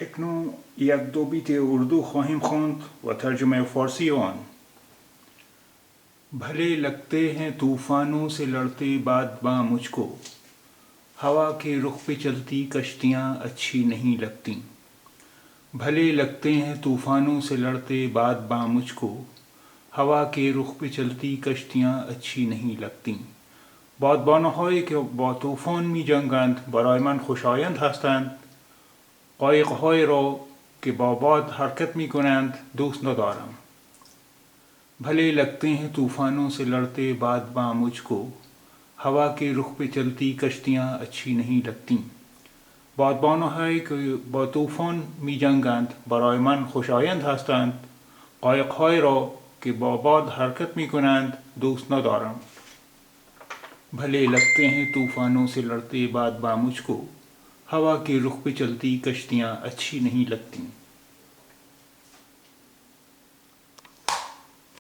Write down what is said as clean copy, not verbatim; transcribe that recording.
اکنون یک دو بیت اردو خواهیم خواند و ترجمه فارسی آن. بھلے لگتے ہیں طوفانوں سے لڑتے باد باں مجھ کو، ہوا کے رخ پہ چلتی کشتیاں اچھی نہیں لگتیں۔ بھلے لگتے ہیں طوفانوں سے لڑتے باد باں مجھ کو، ہوا کے رخ پہ چلتی کشتیاں اچھی نہیں لگتیں. بادبانهایی که با طوفان می جنگند برای من خوشایند هستند. قایق‌هایی را که با باد حرکت می کنند دوست ندارم. بھلے لگتے ہیں طوفانوں سے لڑتے باد باں مجھ کو، ہوا کے رخ پہ چلتی کشتیاں اچھی نہیں لگتیں. بادبانهایی که با طوفان می جنگند برای من خوشایند هستند. قایق‌هایی را که با باد حرکت می کنند دوست ندارم. بھلے لگتے ہیں طوفانوں سے لڑتے باد باں مجھ کو، ہوا کے رخ پہ چلتی کشتیاں اچھی نہیں لگتیں.